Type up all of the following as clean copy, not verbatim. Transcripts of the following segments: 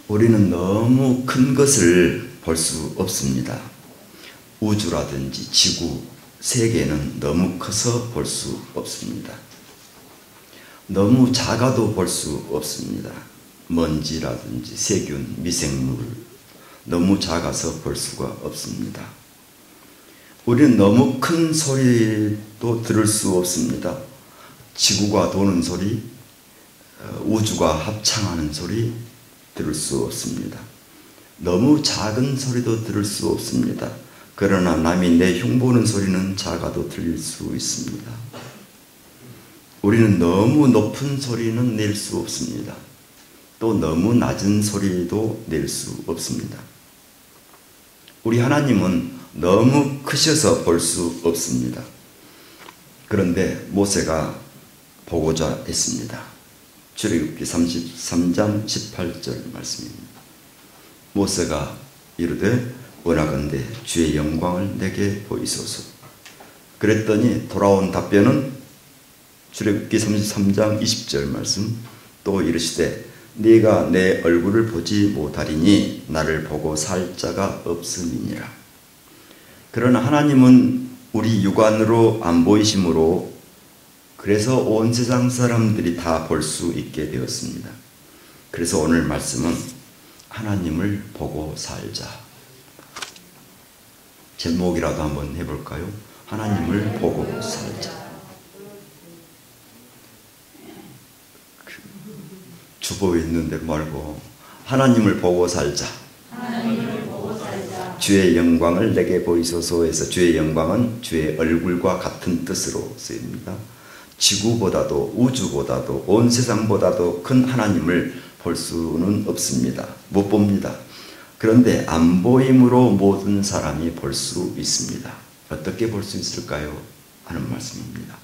우리는 너무 큰 것을 볼 수 없습니다. 우주라든지 지구, 세계는 너무 커서 볼 수 없습니다. 너무 작아도 볼 수 없습니다. 먼지라든지 세균, 미생물, 너무 작아서 볼 수가 없습니다. 우리는 너무 큰 소리도 들을 수 없습니다. 지구가 도는 소리, 우주가 합창하는 소리 들을 수 없습니다. 너무 작은 소리도 들을 수 없습니다. 그러나 남이 내 흉보는 소리는 작아도 들릴 수 있습니다. 우리는 너무 높은 소리는 낼 수 없습니다. 또 너무 낮은 소리도 낼 수 없습니다. 우리 하나님은 너무 크셔서 볼 수 없습니다. 그런데 모세가 보고자 했습니다. 출애굽기 33장 18절 말씀입니다. 모세가 이르되 원하건대 주의 영광을 내게 보이소서. 그랬더니 돌아온 답변은 출애굽기 33장 20절 말씀, 또 이르시되 네가 내 얼굴을 보지 못하리니 나를 보고 살 자가 없음이니라. 그러나 하나님은 우리 육안으로 안 보이심으로 그래서 온 세상 사람들이 다 볼 수 있게 되었습니다. 그래서 오늘 말씀은 하나님을 보고 살자. 제목이라도 한번 해볼까요? 하나님을 보고 살자. 주보에 있는 대로 말고 하나님을 보고 살자. 주의 영광을 내게 보이소서에서 주의 영광은 주의 얼굴과 같은 뜻으로 쓰입니다. 지구보다도 우주보다도 온 세상보다도 큰 하나님을 볼 수는 없습니다. 못 봅니다. 그런데 안 보임으로 모든 사람이 볼 수 있습니다. 어떻게 볼 수 있을까요? 하는 말씀입니다.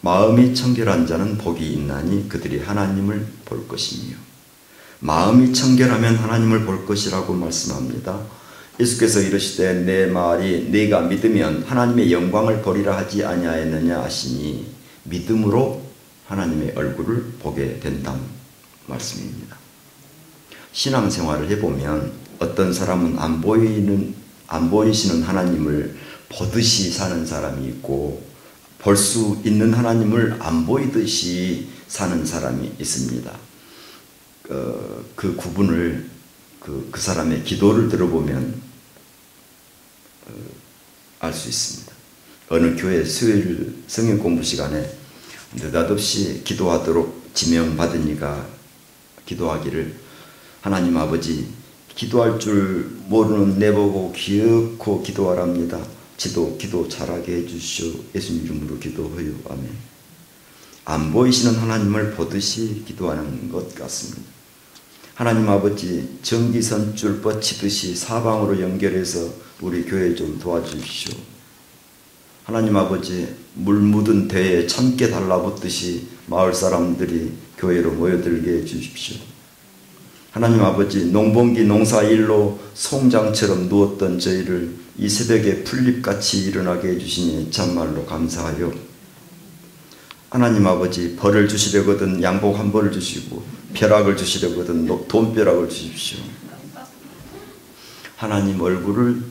마음이 청결한 자는 복이 있나니 그들이 하나님을 볼 것이며, 마음이 청결하면 하나님을 볼 것이라고 말씀합니다. 예수께서 이르시되 내 말이 네가 믿으면 하나님의 영광을 보리라 하지 아니하였느냐 하시니 믿음으로 하나님의 얼굴을 보게 된다는 말씀입니다. 신앙생활을 해보면 어떤 사람은 안 보이시는 하나님을 보듯이 사는 사람이 있고 볼 수 있는 하나님을 안 보이듯이 사는 사람이 있습니다. 그 구분을 그 사람의 기도를 들어보면 알 수 있습니다. 어느 교회 수요일 성경 공부 시간에 느닷없이 기도하도록 지명받으니까 기도하기를 하나님 아버지 기도할 줄 모르는 내보고 기어코 기도하랍니다. 기도 잘하게 해주시오. 예수님 이름으로 기도하여. 아멘. 안 보이시는 하나님을 보듯이 기도하는 것 같습니다. 하나님 아버지 전기선줄 뻗치듯이 사방으로 연결해서 우리 교회 좀 도와주십시오. 하나님 아버지 물 묻은 대에 참깨 달라붙듯이 마을 사람들이 교회로 모여들게 해주십시오. 하나님 아버지 농번기 농사일로 송장처럼 누웠던 저희를 이 새벽에 풀잎같이 일어나게 해주시니 참말로 감사하여 하나님 아버지 벌을 주시려거든 양복 한 벌을 주시고 벼락을 주시려거든 돈벼락을 주십시오. 하나님 얼굴을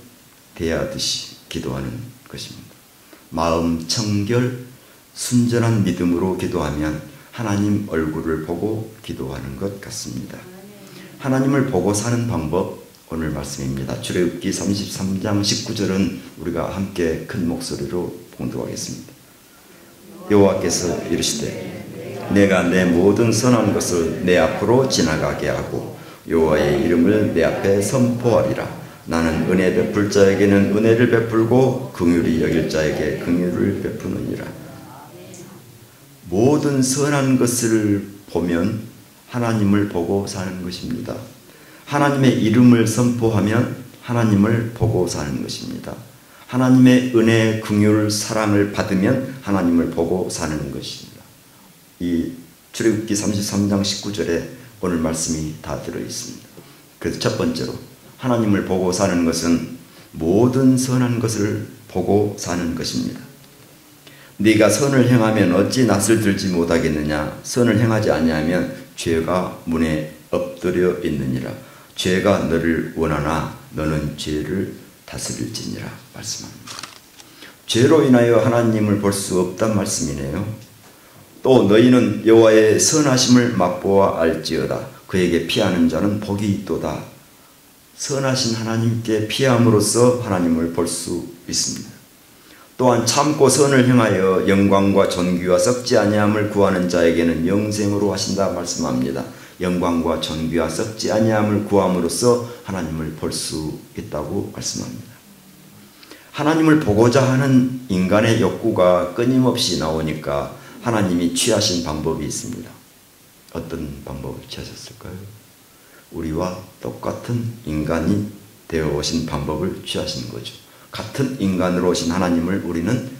대하듯이 기도하는 것입니다. 마음 청결 순전한 믿음으로 기도하면 하나님 얼굴을 보고 기도하는 것 같습니다. 하나님을 보고 사는 방법 오늘 말씀입니다. 출애굽기 33장 19절은 우리가 함께 큰 목소리로 봉독하겠습니다. 여호와께서 이르시되 내가 내 모든 선한 것을 내 앞으로 지나가게 하고 여호와의 이름을 내 앞에 선포하리라. 나는 은혜 베풀 자에게는 은혜를 베풀고 긍휼히 여길 자에게 긍휼을 베푸느니라. 모든 선한 것을 보면 하나님을 보고 사는 것입니다. 하나님의 이름을 선포하면 하나님을 보고 사는 것입니다. 하나님의 은혜, 긍휼, 사랑을 받으면 하나님을 보고 사는 것입니다. 이 출애굽기 33장 19절에 오늘 말씀이 다 들어있습니다. 그래서 첫 번째로 하나님을 보고 사는 것은 모든 선한 것을 보고 사는 것입니다. 네가 선을 행하면 어찌 낯을 들지 못하겠느냐. 선을 행하지 아니하면 죄가 문에 엎드려 있느니라. 죄가 너를 원하나 너는 죄를 다스릴지니라 말씀합니다. 죄로 인하여 하나님을 볼 수 없단 말씀이네요. 또 너희는 여호와의 선하심을 맛보아 알지어다. 그에게 피하는 자는 복이 있도다. 선하신 하나님께 피함으로써 하나님을 볼 수 있습니다. 또한 참고 선을 행하여 영광과 존귀와 썩지 아니함을 구하는 자에게는 영생으로 하신다 말씀합니다. 영광과 존귀와 썩지 아니함을 구함으로써 하나님을 볼 수 있다고 말씀합니다. 하나님을 보고자 하는 인간의 욕구가 끊임없이 나오니까 하나님이 취하신 방법이 있습니다. 어떤 방법을 취하셨을까요? 우리와 똑같은 인간이 되어 오신 방법을 취하신 거죠. 같은 인간으로 오신 하나님을 우리는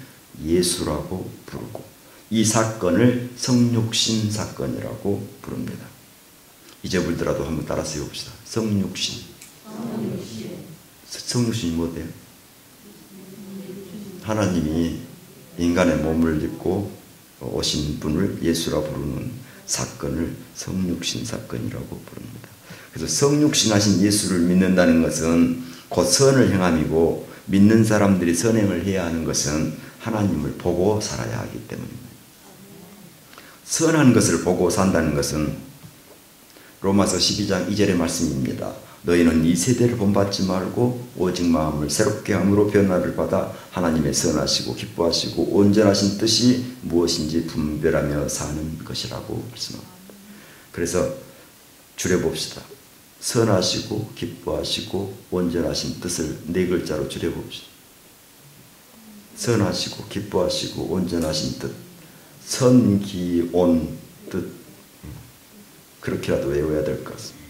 예수라고 부르고 이 사건을 성육신 사건이라고 부릅니다. 잊어버리더라도 한번 따라서 해봅시다. 성육신. 성육신이 뭐예요? 하나님이 인간의 몸을 입고 오신 분을 예수라 부르는 사건을 성육신 사건이라고 부릅니다. 그래서 성육신 하신 예수를 믿는다는 것은 곧 선을 행함이고 믿는 사람들이 선행을 해야 하는 것은 하나님을 보고 살아야 하기 때문입니다. 선한 것을 보고 산다는 것은 로마서 12장 2절의 말씀입니다. 너희는 이 세대를 본받지 말고 오직 마음을 새롭게 함으로 변화를 받아 하나님의 선하시고 기뻐하시고 온전하신 뜻이 무엇인지 분별하며 사는 것이라고 말씀합니다. 그래서 줄여봅시다. 선하시고 기뻐하시고 온전하신 뜻을 네 글자로 줄여봅시다. 선하시고 기뻐하시고 온전하신 뜻. 선기온 뜻. 그렇게라도 외워야 될 것 같습니다.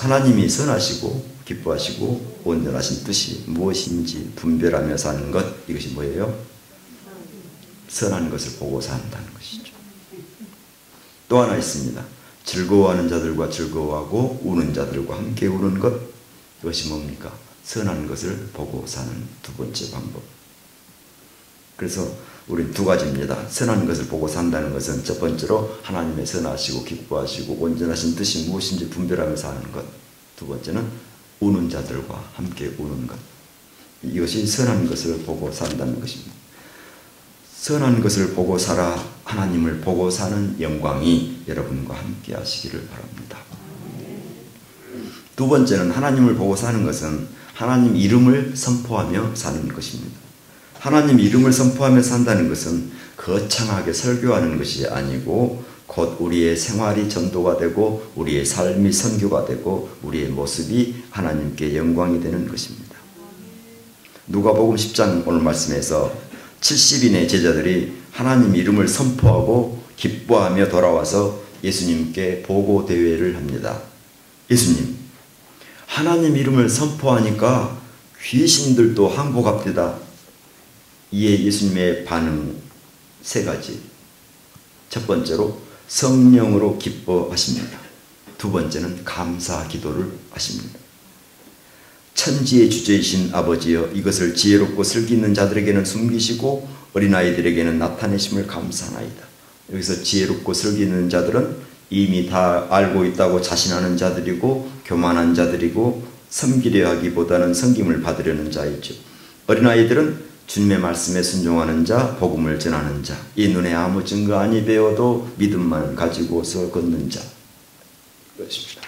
하나님이 선하시고 기뻐하시고 온전하신 뜻이 무엇인지 분별하며 사는 것, 이것이 뭐예요? 선한 것을 보고 산다는 것이죠. 또 하나 있습니다. 즐거워하는 자들과 즐거워하고 우는 자들과 함께 우는 것, 이것이 뭡니까? 선한 것을 보고 사는 두 번째 방법. 그래서 우리 두 가지입니다. 선한 것을 보고 산다는 것은 첫 번째로 하나님의 선하시고 기뻐하시고 온전하신 뜻이 무엇인지 분별하며 사는 것. 두 번째는 우는 자들과 함께 우는 것. 이것이 선한 것을 보고 산다는 것입니다. 선한 것을 보고 살아 하나님을 보고 사는 영광이 여러분과 함께 하시기를 바랍니다. 두 번째는 하나님을 보고 사는 것은 하나님 이름을 선포하며 사는 것입니다. 하나님 이름을 선포하며 산다는 것은 거창하게 설교하는 것이 아니고 곧 우리의 생활이 전도가 되고 우리의 삶이 선교가 되고 우리의 모습이 하나님께 영광이 되는 것입니다. 누가복음 10장 오늘 말씀에서 70인의 제자들이 하나님 이름을 선포하고 기뻐하며 돌아와서 예수님께 보고 대회를 합니다. 예수님, 하나님 이름을 선포하니까 귀신들도 항복합니다. 이에 예수님의 반응 세 가지. 첫 번째로 성령으로 기뻐하십니다. 두 번째는 감사 기도를 하십니다. 천지의 주제이신 아버지여, 이것을 지혜롭고 슬기 있는 자들에게는 숨기시고 어린아이들에게는 나타내심을 감사하나이다. 여기서 지혜롭고 슬기 있는 자들은 이미 다 알고 있다고 자신하는 자들이고 교만한 자들이고 섬기려 하기보다는 섬김을 받으려는 자이죠. 어린아이들은 주님의 말씀에 순종하는 자, 복음을 전하는 자, 이 눈에 아무 증거 아니 배워도 믿음만 가지고서 걷는 자. 그것입니다.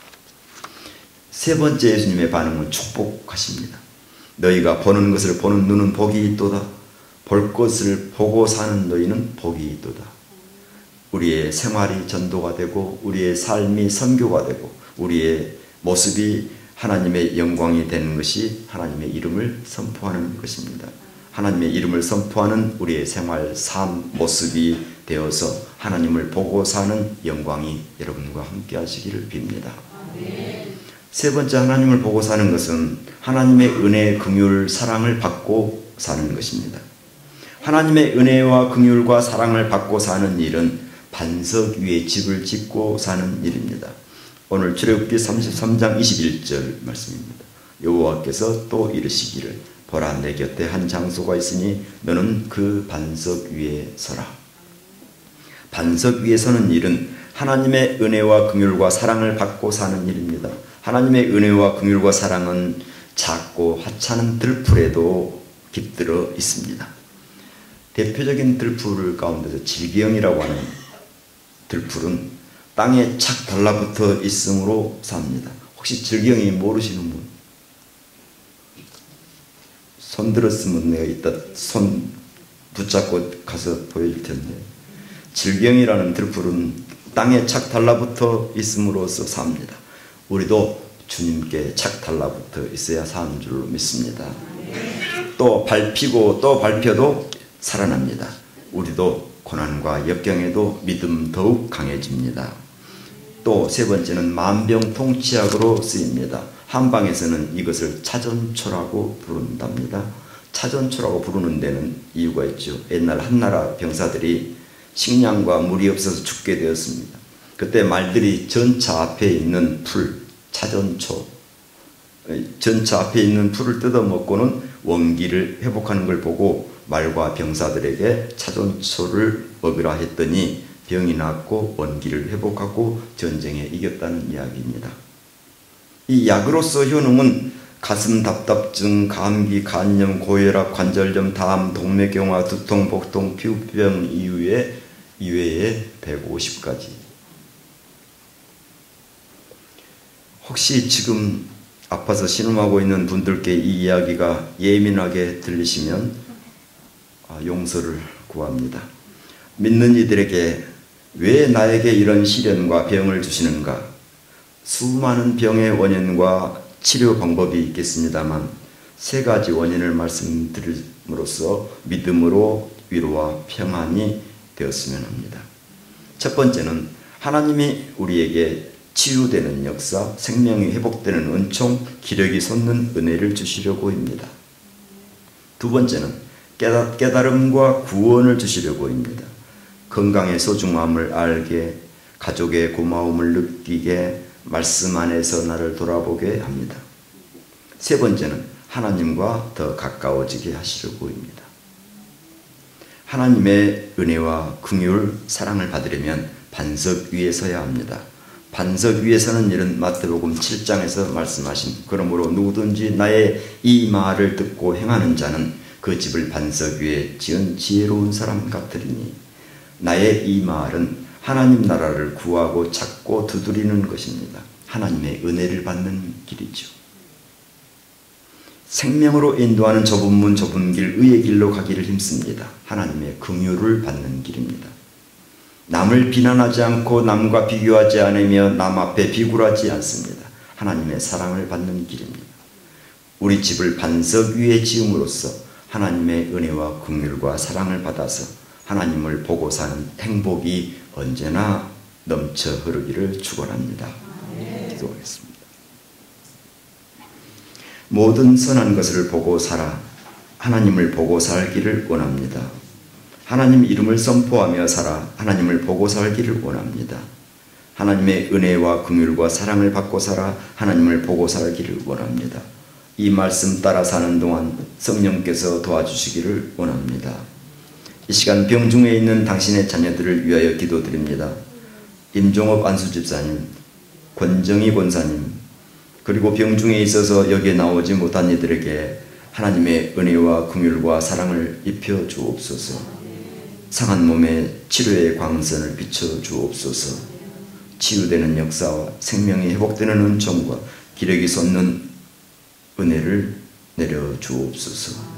세 번째 예수님의 반응은 축복하십니다. 너희가 보는 것을 보는 눈은 복이 있도다. 볼 것을 보고 사는 너희는 복이 있도다. 우리의 생활이 전도가 되고 우리의 삶이 선교가 되고 우리의 모습이 하나님의 영광이 되는 것이 하나님의 이름을 선포하는 것입니다. 하나님의 이름을 선포하는 우리의 생활, 삶, 모습이 되어서 하나님을 보고 사는 영광이 여러분과 함께 하시기를 빕니다. 세 번째, 하나님을 보고 사는 것은 하나님의 은혜, 긍휼, 사랑을 받고 사는 것입니다. 하나님의 은혜와 긍휼과 사랑을 받고 사는 일은 반석 위에 집을 짓고 사는 일입니다. 오늘 출애굽기 33장 21절 말씀입니다. 여호와께서 또 이르시기를 보라, 내 곁에 한 장소가 있으니 너는 그 반석 위에 서라. 반석 위에 서는 일은 하나님의 은혜와 긍휼과 사랑을 받고 사는 일입니다. 하나님의 은혜와 긍휼과 사랑은 작고 하찮은 들풀에도 깃들어 있습니다. 대표적인 들풀 가운데서 질기형이라고 하는 들풀은 땅에 착 달라붙어 있으므로 삽니다. 혹시 질기형이 모르시는 분? 손 들었으면 내가 이따 손 붙잡고 가서 보여줄 텐데, 질기형이라는 들풀은 땅에 착 달라붙어 있음으로써 삽니다. 우리도 주님께 착 달라붙어 있어야 사는 줄로 믿습니다. 또 밟히고 또 밟혀도 살아납니다. 우리도 고난과 역경에도 믿음 더욱 강해집니다. 또 세 번째는 만병통치약으로 쓰입니다. 한방에서는 이것을 차전초라고 부른답니다. 차전초라고 부르는 데는 이유가 있죠. 옛날 한나라 병사들이 식량과 물이 없어서 죽게 되었습니다. 그때 말들이 전차 앞에 있는 풀, 차전초, 전차 앞에 있는 풀을 뜯어먹고는 원기를 회복하는 걸 보고 말과 병사들에게 차전초를 먹으라 했더니 병이 낫고 원기를 회복하고 전쟁에 이겼다는 이야기입니다. 이 약으로서 효능은 가슴 답답증, 감기, 간염, 고혈압, 관절염, 담, 동맥경화, 두통, 복통, 피부병 이외에 150가지. 혹시 지금 아파서 신음하고 있는 분들께 이 이야기가 예민하게 들리시면 용서를 구합니다. 믿는 이들에게 왜 나에게 이런 시련과 병을 주시는가? 수많은 병의 원인과 치료 방법이 있겠습니다만 세 가지 원인을 말씀드림으로써 믿음으로 위로와 평안이 되었으면 합니다. 첫 번째는 하나님이 우리에게 치유되는 역사, 생명이 회복되는 은총, 기력이 솟는 은혜를 주시려고 합니다. 두 번째는 깨달음과 구원을 주시려고 합니다. 건강의 소중함을 알게, 가족의 고마움을 느끼게, 말씀 안에서 나를 돌아보게 합니다. 세 번째는 하나님과 더 가까워지게 하시려고 합니다. 하나님의 은혜와 긍휼, 사랑을 받으려면 반석 위에 서야 합니다. 반석 위에 서는 일은 마태복음 7장에서 말씀하신 그러므로 누구든지 나의 이 말을 듣고 행하는 자는 그 집을 반석 위에 지은 지혜로운 사람 같으리니, 나의 이 말은 하나님 나라를 구하고 찾고 두드리는 것입니다. 하나님의 은혜를 받는 길이죠. 생명으로 인도하는 좁은 문 좁은 길, 의의 길로 가기를 힘씁니다. 하나님의 긍휼을 받는 길입니다. 남을 비난하지 않고 남과 비교하지 않으며 남 앞에 비굴하지 않습니다. 하나님의 사랑을 받는 길입니다. 우리 집을 반석 위에 지음으로써 하나님의 은혜와 긍휼과 사랑을 받아서 하나님을 보고 사는 행복이 언제나 넘쳐 흐르기를 축원합니다. 기도하겠습니다. 모든 선한 것을 보고 살아 하나님을 보고 살기를 원합니다. 하나님 이름을 선포하며 살아 하나님을 보고 살기를 원합니다. 하나님의 은혜와 긍휼과 사랑을 받고 살아 하나님을 보고 살기를 원합니다. 이 말씀 따라 사는 동안 성령께서 도와주시기를 원합니다. 이 시간 병중에 있는 당신의 자녀들을 위하여 기도드립니다. 임종업 안수집사님, 권정희 권사님, 그리고 병중에 있어서 여기에 나오지 못한 이들에게 하나님의 은혜와 긍휼과 사랑을 입혀 주옵소서. 상한 몸에 치료의 광선을 비춰 주옵소서. 치유되는 역사와 생명이 회복되는 은총과 기력이 솟는 은혜를 내려 주옵소서.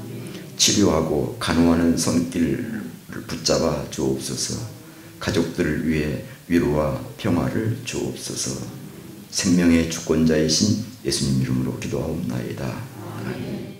치료하고 간호하는 손길을 붙잡아 주옵소서. 가족들을 위해 위로와 평화를 주옵소서. 생명의 주권자이신 예수님 이름으로 기도하옵나이다. 아멘.